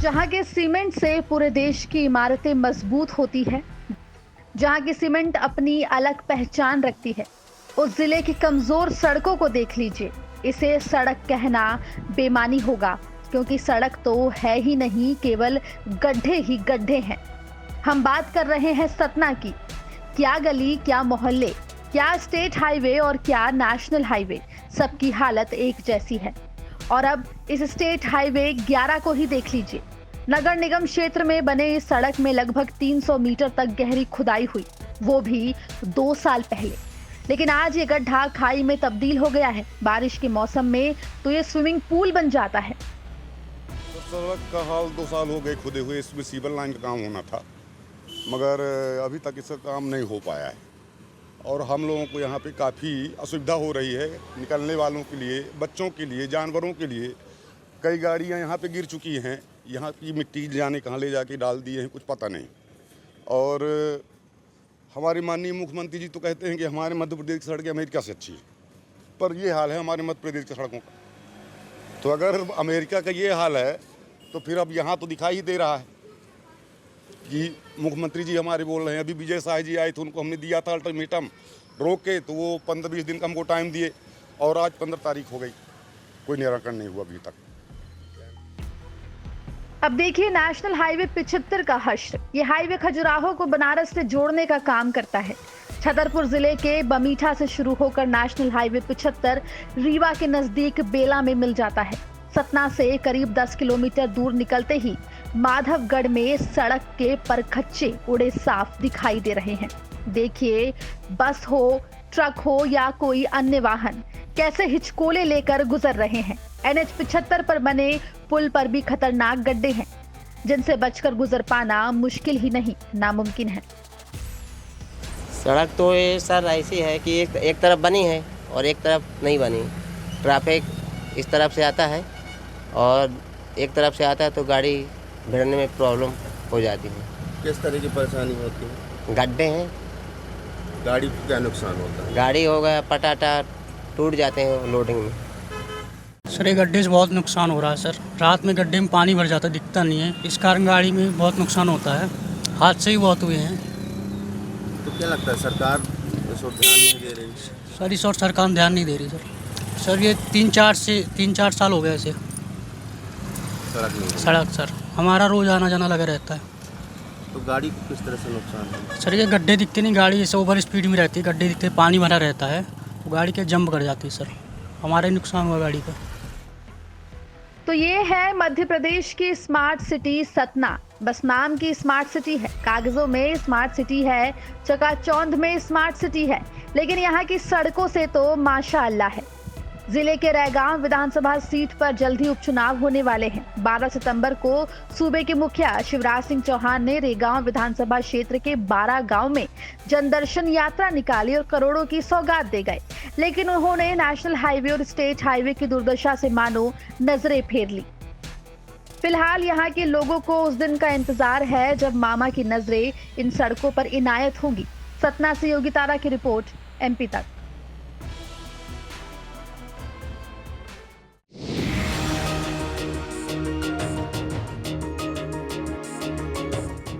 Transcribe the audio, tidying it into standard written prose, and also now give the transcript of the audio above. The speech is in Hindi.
जहां के सीमेंट से पूरे देश की इमारतें मजबूत होती है, जहां की सीमेंट अपनी अलग पहचान रखती है, उस जिले की कमजोर सड़कों को देख लीजिए। इसे सड़क कहना बेमानी होगा, क्योंकि सड़क तो है ही नहीं, केवल गड्ढे ही गड्ढे हैं। हम बात कर रहे हैं सतना की। क्या गली, क्या मोहल्ले, क्या स्टेट हाईवे और क्या नेशनल हाईवे, सबकी हालत एक जैसी है। और अब इस स्टेट हाईवे 11 को ही देख लीजिए। नगर निगम क्षेत्र में बने इस सड़क में लगभग 300 मीटर तक गहरी खुदाई हुई, वो भी 2 साल पहले। लेकिन आज ये गड्ढा खाई में तब्दील हो गया है। बारिश के मौसम में तो ये स्विमिंग पूल बन जाता है। तो सड़क का हाल 2 साल हो गए खुदे हुए। इसमें सीवर लाइन का काम होना था, मगर अभी तक इसका काम नहीं हो पाया है और हम लोगों को यहाँ पे काफ़ी असुविधा हो रही है। निकलने वालों के लिए, बच्चों के लिए, जानवरों के लिए। कई गाड़ियाँ यहाँ पे गिर चुकी हैं। यहाँ की मिट्टी जाने कहाँ ले जाके डाल दिए हैं, कुछ पता नहीं। और हमारे माननीय मुख्यमंत्री जी तो कहते हैं कि हमारे मध्य प्रदेश की सड़कें अमेरिका से अच्छी है, पर ये हाल है हमारे मध्य प्रदेश की सड़कों का। तो अगर अमेरिका का ये हाल है तो फिर अब यहाँ तो दिखाई ही दे रहा है कि मुख्यमंत्री जी हमारे बोल रहे हैं। अभी विजय शाह जी आए थे, उनको हमने दिया था अल्टीमेटम रोक के, तो वो 15-20 दिन का हमको टाइम दिए और आज 15 तारीख हो गई, कोई निराकरण नहीं हुआ अभी तक। अब देखिए नेशनल हाईवे 75 का हश्र। ये हाईवे खजुराहो को बनारस से जोड़ने का काम करता है। छतरपुर जिले के बमीठा से शुरू होकर नेशनल हाईवे 75 रीवा के नजदीक बेला में मिल जाता है। सतना से करीब 10 किलोमीटर दूर निकलते ही माधवगढ़ में सड़क के परखच्चे उड़े साफ दिखाई दे रहे हैं। देखिए, बस हो, ट्रक हो या कोई अन्य वाहन कैसे हिचकोले लेकर गुजर रहे हैं। NH 75 पर बने पुल पर भी खतरनाक गड्ढे हैं, जिनसे बचकर गुजर पाना मुश्किल ही नहीं, नामुमकिन है। सड़क तो ये सर ऐसी है कि एक तरफ बनी है और एक तरफ नहीं बनी। ट्रैफिक इस तरफ से आता है और एक तरफ से आता है तो गाड़ी भिड़ने में प्रॉब्लम हो जाती है। किस तरह की परेशानी होती है? गड्ढे हैं। गाड़ी को क्या नुकसान होता है? गाड़ी हो गया, पटाटा टूट जाते हैं लोडिंग में। सर ये गड्ढे से बहुत नुकसान हो रहा है सर। रात में गड्ढे में पानी भर जाता है, दिखता नहीं है। इस कारण गाड़ी में बहुत नुकसान होता है। हादसे ही बहुत हुए हैं। तो क्या लगता है सरकार इस ओर ध्यान नहीं दे रही? सर इस और सरकार ध्यान नहीं दे रही सर। ये 3-4 साल हो गए ऐसे सड़क सर। हमारा रोज आना जाना लगा रहता है। तो गाड़ी को किस तरह से नुकसान है? सर ये गड्ढे दिखते नहीं, गाड़ी जैसे ओवर स्पीड में रहती है, गड्ढे दिखते, पानी भरा रहता है तो गाड़ी के जंप कर जाती है सर। हमारा ही नुकसान हुआ गाड़ी का। तो ये है मध्य प्रदेश की स्मार्ट सिटी सतना। बस नाम की स्मार्ट सिटी है, कागजों में स्मार्ट सिटी है, चकाचौंध में स्मार्ट सिटी है, लेकिन यहाँ की सड़कों से तो माशाअल्लाह है। जिले के रैगांव विधानसभा सीट पर जल्द ही उपचुनाव होने वाले हैं। 12 सितंबर को सूबे के मुखिया शिवराज सिंह चौहान ने रैगांव विधानसभा क्षेत्र के 12 गांव में जनदर्शन यात्रा निकाली और करोड़ों की सौगात दे गए, लेकिन उन्होंने नेशनल हाईवे और स्टेट हाईवे की दुर्दशा से मानो नजरें फेर ली। फिलहाल यहाँ के लोगों को उस दिन का इंतजार है जब मामा की नजरें इन सड़कों पर इनायत होंगी। सतना से योगी तारा की रिपोर्ट, MP तक।